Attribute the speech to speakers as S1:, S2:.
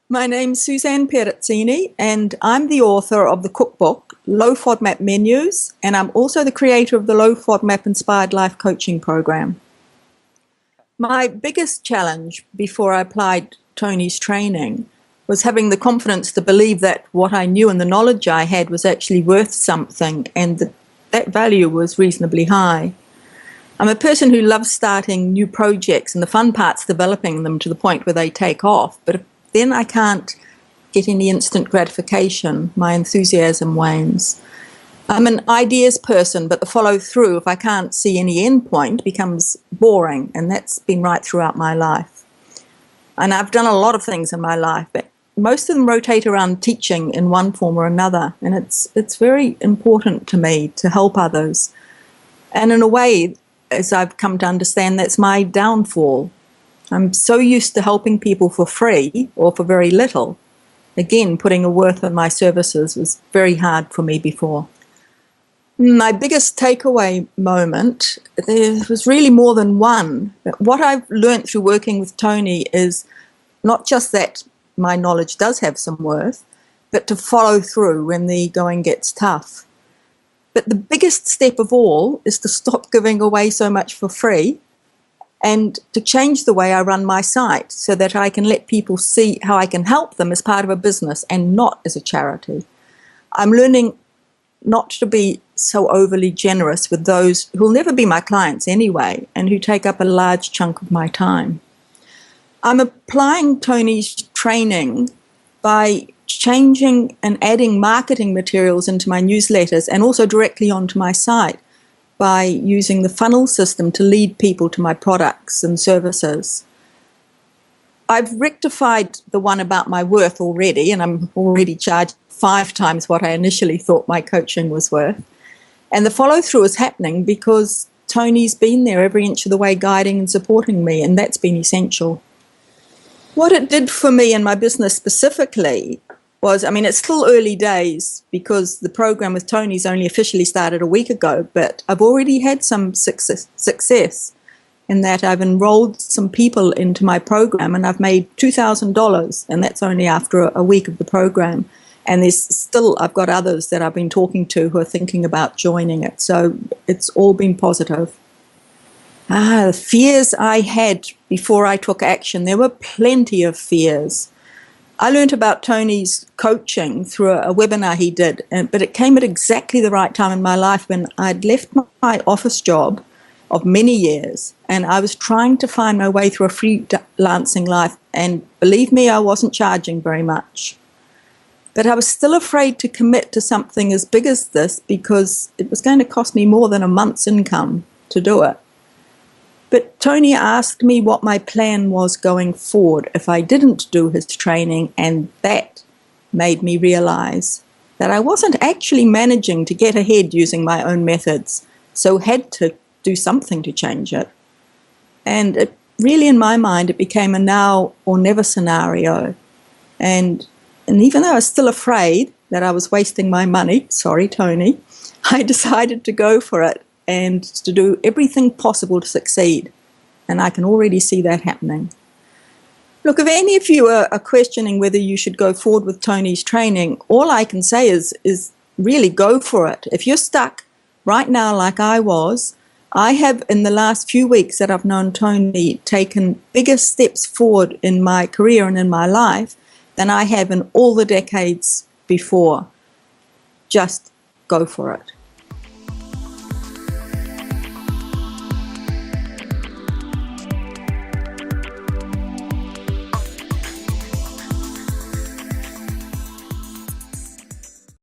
S1: My name's Suzanne Perazzini, and I'm the author of the cookbook, Low FODMAP Menus, and I'm also the creator of the Low FODMAP Inspired Life Coaching Program. My biggest challenge before I applied Tony's training was having the confidence to believe that what I knew and the knowledge I had was actually worth something, and that value was reasonably high. I'm a person who loves starting new projects, and the fun part's developing them to the point where they take off, but if then I can't get any instant gratification. My enthusiasm wanes. I'm an ideas person, but the follow through, if I can't see any end point, becomes boring, and that's been right throughout my life. And I've done a lot of things in my life, but most of them rotate around teaching in one form or another, and it's very important to me to help others. And in a way, as I've come to understand, that's my downfall. I'm so used to helping people for free or for very little. Again, putting a worth on my services was very hard for me before. My biggest takeaway moment, there was really more than one. What I've learned through working with Tony is not just that my knowledge does have some worth, but to follow through when the going gets tough. But the biggest step of all is to stop giving away so much for free and to change the way I run my site so that I can let people see how I can help them as part of a business and not as a charity. I'm learning not to be so overly generous with those who will never be my clients anyway and who take up a large chunk of my time. I'm applying Tony's training by changing and adding marketing materials into my newsletters and also directly onto my site, by using the funnel system to lead people to my products and services. I've rectified the one about my worth already, and I'm already charged 5 times what I initially thought my coaching was worth. And the follow-through is happening because Tony's been there every inch of the way guiding and supporting me, and that's been essential. What it did for me and my business specifically was, it's still early days because the program with Tony's only officially started a week ago, but I've already had some success in that I've enrolled some people into my program and I've made $2,000, and that's only after a week of the program. And I've got others that I've been talking to who are thinking about joining it. So it's all been positive. The fears I had before I took action, there were plenty of fears. I learned about Tony's coaching through a webinar he did, but it came at exactly the right time in my life when I'd left my office job of many years and I was trying to find my way through a freelancing life, and believe me, I wasn't charging very much. But I was still afraid to commit to something as big as this because it was going to cost me more than a month's income to do it. But Tony asked me what my plan was going forward if I didn't do his training, and that made me realize that I wasn't actually managing to get ahead using my own methods, so had to do something to change it. And it really, in my mind, it became a now or never scenario. And even though I was still afraid that I was wasting my money, sorry, Tony, I decided to go for it and to do everything possible to succeed. And I can already see that happening. Look, if any of you are questioning whether you should go forward with Tony's training, all I can say is really go for it. If you're stuck right now like I was, I have, in the last few weeks that I've known Tony, taken bigger steps forward in my career and in my life than I have in all the decades before. Just go for it.